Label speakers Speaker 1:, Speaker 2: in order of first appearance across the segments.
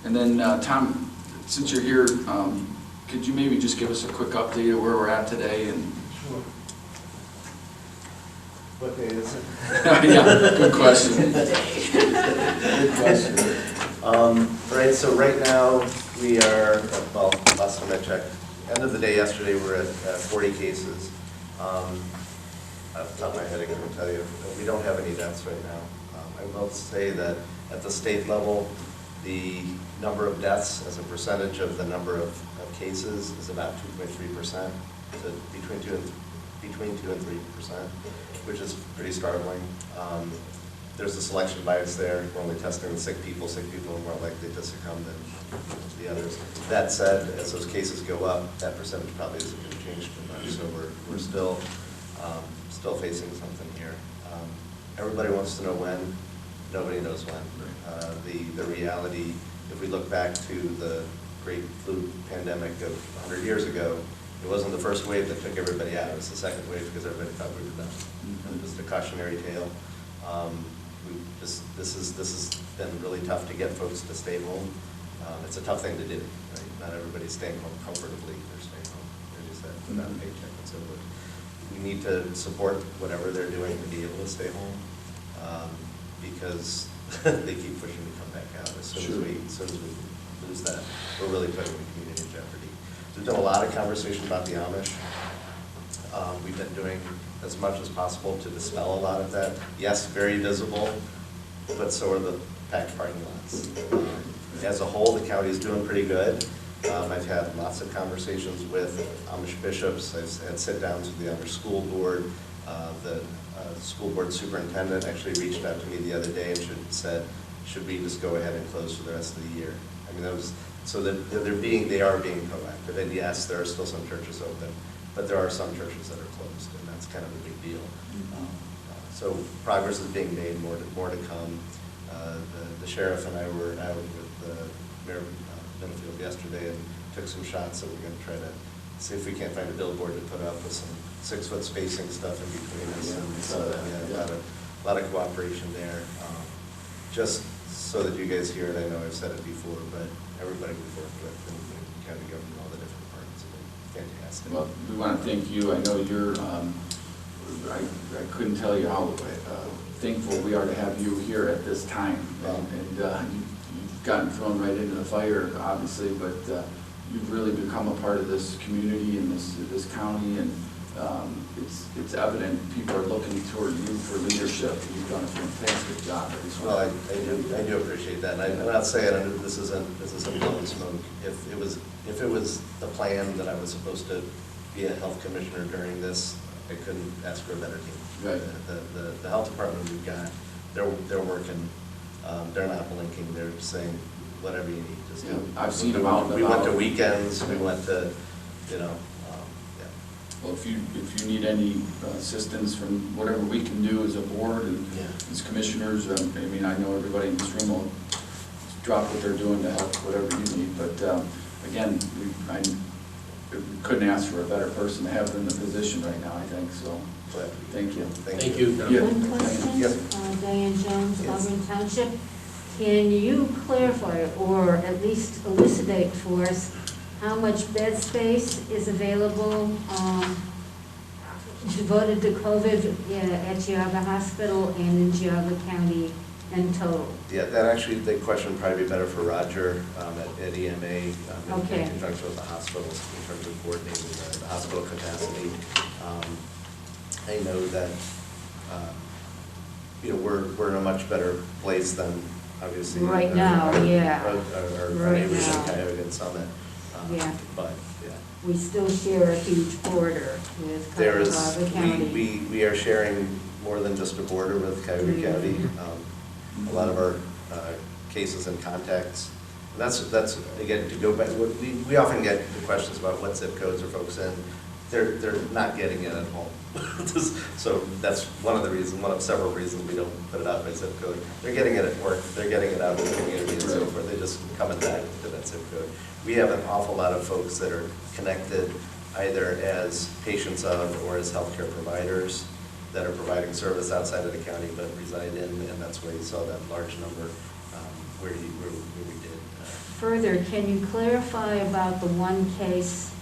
Speaker 1: And then Tom, since you're here, could you maybe just give us a quick update of where we're at today? And
Speaker 2: Sure. What day is it?
Speaker 1: yeah, good question.
Speaker 2: Good question. Right, so right now we are, well, last time I checked, end of the day yesterday, we're at 40 cases. Off the top of my head, I couldn't tell you. We don't have any deaths right now. I will say that at the state level, the number of deaths as a percentage of the number of cases is about 2.3%, so between 2 and 3%, which is pretty startling. There's a selection bias there. We're only testing the sick people. Sick people are more likely to succumb than the others. That said, as those cases go up, that percentage probably isn't going to change too much. So we're still facing something here. Everybody wants to know when. Nobody knows when. The reality, if we look back to the great flu pandemic of 100 years ago, it wasn't the first wave that took everybody out. It was the second wave because everybody thought we were done. And it was the cautionary tale. This has been really tough to get folks to stay home. It's a tough thing to do, right? Not everybody's staying home comfortably. They're staying home, as you said, without a paycheck and so forth. We need to support whatever they're doing to be able to stay home because they keep pushing to come back out. As soon as we lose that, we're really putting the community in jeopardy. There's been a lot of conversation about the Amish. We've been doing as much as possible to dispel a lot of that. Yes, very visible, but so are the packed parking lots. As a whole, the county is doing pretty good. I've had lots of conversations with Amish bishops. I've had sit-downs with the Amish school board. The school board superintendent actually reached out to me the other day and said, should we just go ahead and close for the rest of the year? I mean, that was, so that they are being proactive. And yes, there are still some churches open, but there are some churches that are closed, and that's kind of a big deal. So progress is being made, more to come. The sheriff and I were out with Mayor Middlefield yesterday and took some shots, so we're going to try to see if we can't find a billboard to put up with some 6-foot spacing stuff in between us.
Speaker 1: Yeah,
Speaker 2: And so, yeah, a lot of cooperation there. Just so that you guys hear it, I know I've said it before, but everybody we've worked with and county government, all the different departments have been fantastic.
Speaker 1: Well, we want to thank you. I know you're, I couldn't tell you how thankful we are to have you here at this time. And you've gotten thrown right into the fire, obviously, but you've really become a part of this community and this county, and it's evident people are looking toward you for leadership. You've done a fantastic job.
Speaker 2: Well, I do appreciate that, and I'm not saying this isn't blowing smoke. If it was the plan that I was supposed to be a health commissioner during this, I couldn't ask for a better team.
Speaker 1: Right.
Speaker 2: The health department we've got, they're working. They're not blinking. They're just saying whatever you need. Just
Speaker 1: I've seen them out and
Speaker 2: We
Speaker 1: about.
Speaker 2: went to weekends. We went to, yeah.
Speaker 1: Well, if you need any assistance from whatever we can do as a board and as commissioners, I mean, I know everybody in this room will drop what they're doing to help whatever you need. But again, I couldn't ask for a better person to have in the position right now, I think. So, thank you.
Speaker 2: Thank you.
Speaker 1: Yeah.
Speaker 3: One question,
Speaker 2: Yes.
Speaker 3: Diane Jones,
Speaker 2: Yes.
Speaker 3: Auburn Township. Can you clarify or at least elucidate for us how much bed space is available devoted to COVID at Geauga Hospital and in Geauga County in total?
Speaker 2: Yeah, that actually, the question would probably be better for Roger at EMA in conjunction with the hospitals in terms of coordinating the hospital capacity. I know that we're in a much better place than obviously
Speaker 3: Right now, yeah.
Speaker 2: our
Speaker 3: Right
Speaker 2: neighbors in
Speaker 3: now.
Speaker 2: Geauga and Summit.
Speaker 3: Yeah.
Speaker 2: But yeah.
Speaker 3: We still share a huge border with Geauga County.
Speaker 2: We are sharing more than just a border with Geauga County. A lot of our cases and contacts. And that's again, to go back, we often get the questions about what zip codes are folks in. They're not getting it at home. So that's one of several reasons we don't put it out by zip code. They're getting it at work, they're getting it out in the community and so forth. They're just coming back to that zip code. We have an awful lot of folks that are connected either as patients of or as healthcare providers that are providing service outside of the county but reside in, and that's why you saw that large number where we did
Speaker 3: further, can you clarify about the one case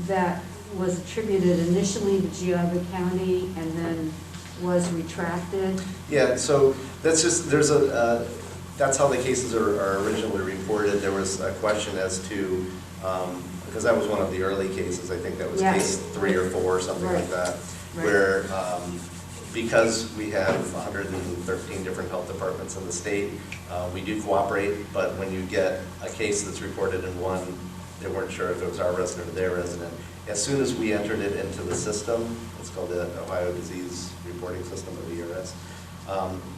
Speaker 3: that was attributed initially to Geauga County and then was retracted?
Speaker 2: Yeah, so that's just, that's how the cases are originally reported. There was a question as to, because that was one of the early cases, I think that was case 3 or 4 or something like that, where because we have 113 different health departments in the state, we do cooperate, but when you get a case that's reported in one, they weren't sure if it was our resident or their resident. As soon as we entered it into the system, it's called the Ohio Disease Reporting System, or VRS,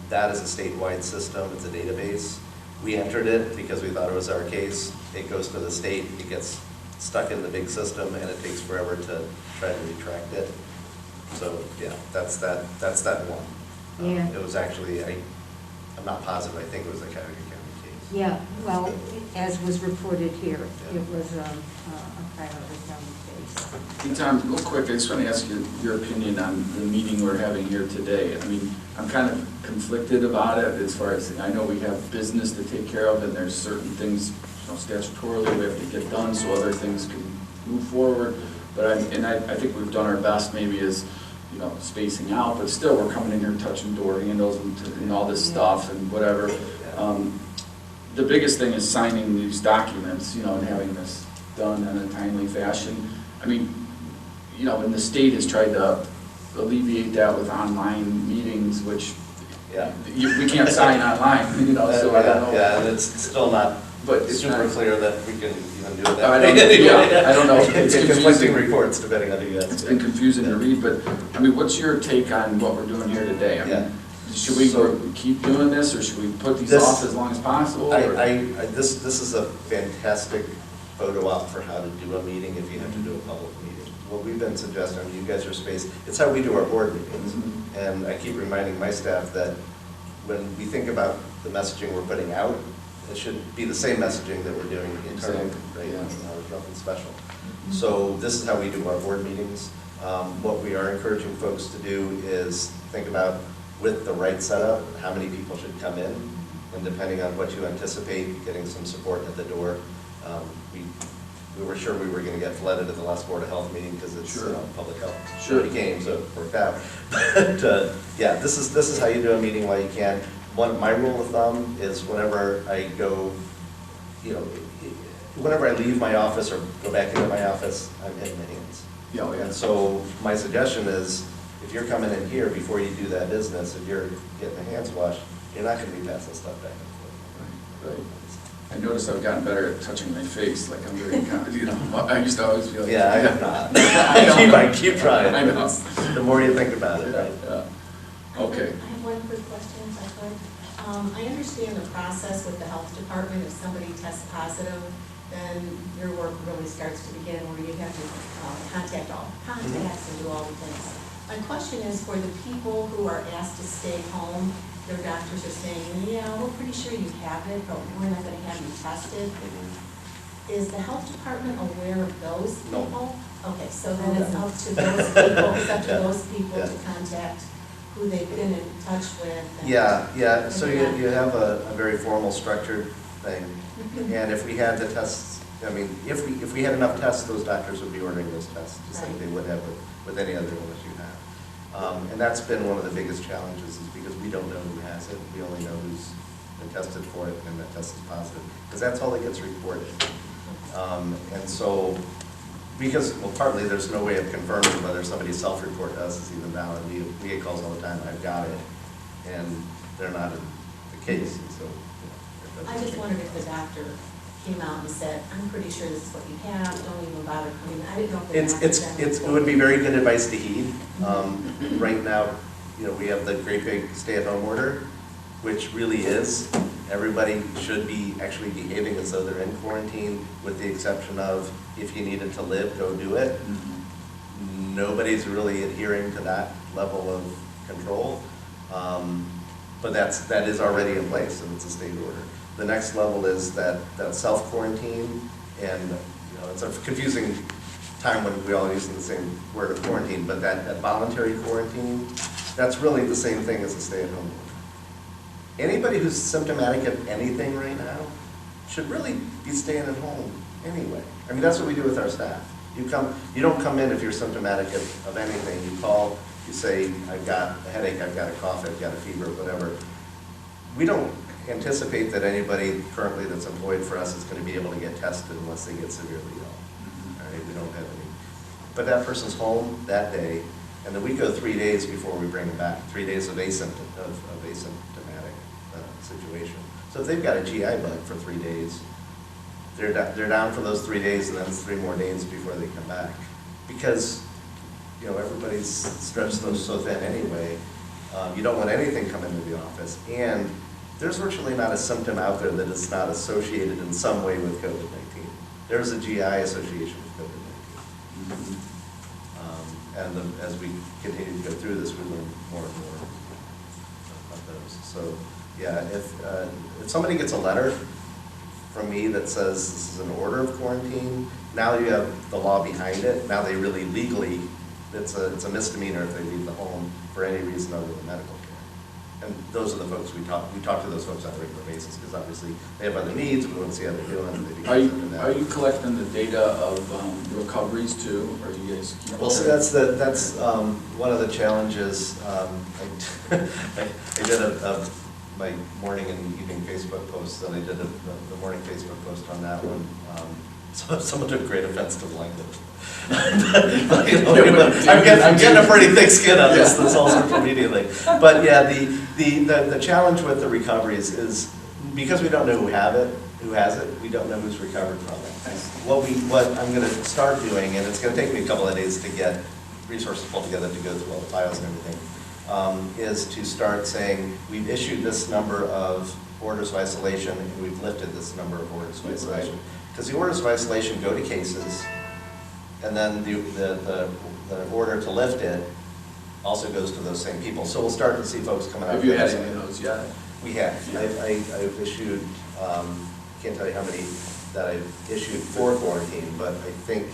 Speaker 2: that is a statewide system, it's a database. We entered it because we thought it was our case. It goes to the state, it gets stuck in the big system, and it takes forever to try to retract it. So, yeah, that's that one.
Speaker 3: Yeah.
Speaker 2: It was actually, I'm not positive, I think it was a Geauga County case.
Speaker 3: Yeah, well, as was reported here, it was a Geauga County case.
Speaker 1: Hey, Tom, real quick, I just want to ask you your opinion on the meeting we're having here today. I mean, I'm kind of conflicted about it as far as, I know we have business to take care of, and there's certain things, statutorily we have to get done so other things can move forward. But I think we've done our best maybe as, spacing out, but still we're coming in here touching door handles and all this stuff and whatever. The biggest thing is signing these documents, and having this done in a timely fashion. I mean, and the state has tried to alleviate that with online meetings, which we can't sign online, so I don't know.
Speaker 2: Yeah, and it's still not
Speaker 1: it's
Speaker 2: super
Speaker 1: not
Speaker 2: clear that we can even do it
Speaker 1: I
Speaker 2: that
Speaker 1: don't, I don't know.
Speaker 2: It's conflicting reports depending on who you ask.
Speaker 1: It's been confusing to read, but, I mean, what's your take on what we're doing here today? I mean, should we keep doing this, or should we put these off as long as possible?
Speaker 2: This is a fantastic photo op for how to do a meeting if you have to do a public meeting. What we've been suggesting, you guys are spaced, it's how we do our board meetings.
Speaker 1: Mm-hmm.
Speaker 2: And I keep reminding my staff that when we think about the messaging we're putting out, it should be the same messaging that we're doing internally, right?
Speaker 1: Yeah.
Speaker 2: There's nothing special. So this is how we do our board meetings. What we are encouraging folks to do is think about, with the right setup, how many people should come in, and depending on what you anticipate, getting some support at the door. We were sure we were going to get flooded at the last Board of Health meeting because it's public health.
Speaker 1: Sure.
Speaker 2: It became, so it worked out. But yeah, this is how you do a meeting while you can. My rule of thumb is whenever I go, whenever I leave my office or go back into my office, I'm in the hands.
Speaker 1: Yeah,
Speaker 2: And so my suggestion is, if you're coming in here before you do that business, if you're getting the hands washed, you're not going to be passing stuff back and forth.
Speaker 1: Right. I noticed I've gotten better at touching my face, like I'm very, I used to always feel like.
Speaker 2: Yeah, I have not. I keep trying.
Speaker 1: I know.
Speaker 2: The more you think about it, right?
Speaker 1: Yeah. Okay.
Speaker 4: I have one quick question, if I could. I understand the process with the health department. If somebody tests positive, then your work really starts to begin where you have to contact all contacts and do all the things. My question is for the people who are asked to stay home, their doctors are saying, yeah, we're pretty sure you have it, but we're not going to have you tested. Is the health department aware of those people?
Speaker 2: No.
Speaker 4: Okay, so then it's up to those people, it's up to those people to contact who they've been in touch with.
Speaker 2: Yeah. So you have a very formal, structured thing. And if we had the tests, I mean, if we had enough tests, those doctors would be ordering those tests, just like they would have with any other illness you have. And that's been one of the biggest challenges, is because we don't know who has it. We only know who's been tested for it and that test is positive, because that's all that gets reported. And so, because, well, partly there's no way of confirming whether somebody's self-report to us is even valid. We get calls all the time, I've got it, and they're not in the case. And so,
Speaker 4: I just wondered if the doctor came out and said, I'm pretty sure this is what you have, don't even bother coming. I didn't know if
Speaker 2: it would be very good advice to heed. Right now, we have the great big stay-at-home order, which really is, everybody should be actually behaving as though they're in quarantine, with the exception of, if you needed to live, go do it. Nobody's really adhering to that level of control. But that is already in place, and it's a state order. The next level is that self-quarantine, and it's a confusing time when we all use the same word of quarantine, but that voluntary quarantine, that's really the same thing as a stay-at-home order. Anybody who's symptomatic of anything right now should really be staying at home anyway. I mean, that's what we do with our staff. You don't come in if you're symptomatic of anything. You call, you say, I've got a headache, I've got a cough, I've got a fever, whatever. We don't anticipate that anybody currently that's employed for us is going to be able to get tested unless they get severely ill. All right, we don't have any. But that person's home that day, and then we go 3 days before we bring them back, 3 days of asymptomatic situation. So if they've got a GI bug for 3 days, they're down for those 3 days, and then it's 3 more days before they come back. Because, you know, everybody's stretched those so thin anyway. You don't want anything coming into the office. And there's virtually not a symptom out there that is not associated in some way with COVID-19. There's a GI association with COVID-19. As we continue to go through this, we learn more and more of those. So, yeah, if somebody gets a letter from me that says this is an order of quarantine, now you have the law behind it. Now they really legally, it's a misdemeanor if they leave the home for any reason other than medical care. And those are the folks we talk to those folks on a regular basis, because obviously they have other needs. We want to see how they're doing.
Speaker 1: Are you collecting the data of recoveries too? Or you guys?
Speaker 2: Well, see, that's one of the challenges. I did my morning and evening Facebook posts, and I did the morning Facebook post on that one. So someone took great offense to the language. I'm getting a pretty thick skin on this whole social media thing. But yeah, the challenge with the recoveries is because we don't know who has it, we don't know who's recovered from it. What I'm going to start doing, and it's going to take me a couple of days to get resources pulled together to go through all the files and everything, is to start saying we've issued this number of orders of isolation and we've lifted this number of orders of isolation. Because the orders of isolation go to cases, and then the order to lift it also goes to those same people. So we'll start to see folks coming out.
Speaker 1: Have you had any of those yet?
Speaker 2: We have. Yeah. I've issued, can't tell you how many that I've issued for quarantine, but I think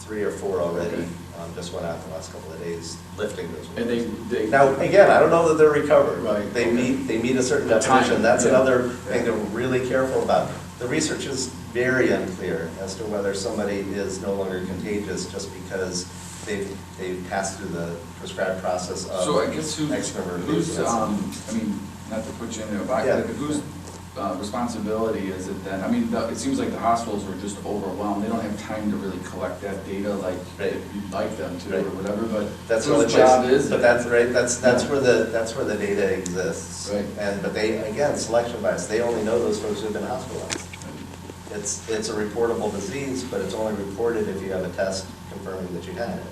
Speaker 2: 3 or 4 already. Okay. Just went out in the last couple of days lifting those orders.
Speaker 1: And they
Speaker 2: now again, I don't know that they're recovered.
Speaker 1: Right.
Speaker 2: They meet a certain definition. That's another thing that we're really careful about. The research is very unclear as to whether somebody is no longer contagious just because they've passed through the prescribed process of
Speaker 1: so I guess
Speaker 2: X number of days.
Speaker 1: I mean, not to put you in a box, but whose responsibility is it then? I mean, it seems like the hospitals are just overwhelmed. They don't have time to really collect that data like you'd like them to, or whatever. But
Speaker 2: that's
Speaker 1: whose job is it?
Speaker 2: But that's right. That's where the data exists.
Speaker 1: Right.
Speaker 2: But they, again, selection bias. They only know those folks who've been hospitalized. It's a reportable disease, but it's only reported if you have a test confirming that you had it.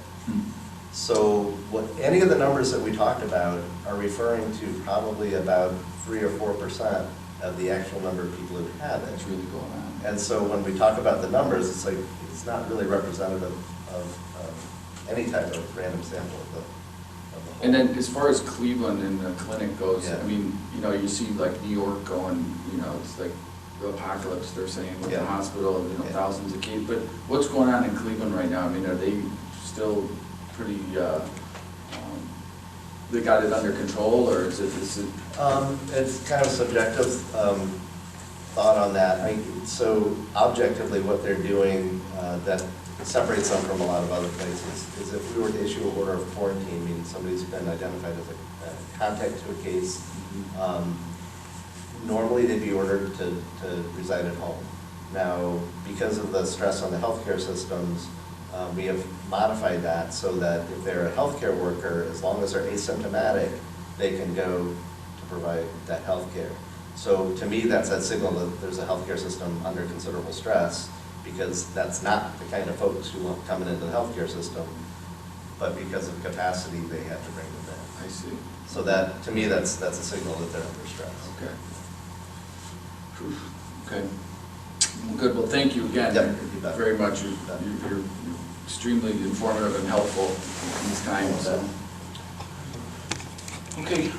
Speaker 2: So what any of the numbers that we talked about are referring to probably about 3 or 4% of the actual number of people who had it.
Speaker 1: That's really going on.
Speaker 2: And so when we talk about the numbers, it's like it's not really representative of any type of random sample of the whole.
Speaker 1: And then as far as Cleveland and the clinic goes,
Speaker 2: Yeah.
Speaker 1: I mean, you see like New York going, it's like the apocalypse, they're saying, with the hospital, thousands of cases. But what's going on in Cleveland right now? I mean, are they still pretty, they got it under control, or is it?
Speaker 2: It's kind of subjective thought on that. So objectively, what they're doing that separates them from a lot of other places is if we were to issue an order of quarantine, meaning somebody's been identified as a contact to a case, normally they'd be ordered to reside at home. Now, because of the stress on the healthcare systems, we have modified that so that if they're a healthcare worker, as long as they're asymptomatic, they can go to provide that healthcare. So to me, that's that signal that there's a healthcare system under considerable stress, because that's not the kind of folks who want coming into the healthcare system, but because of capacity, they have to bring them in.
Speaker 1: I see.
Speaker 2: So that, to me, that's a signal that they're under stress.
Speaker 1: Okay. Okay. Well, good. Well, thank you again very much. You're extremely informative and helpful in this time. So. Okay.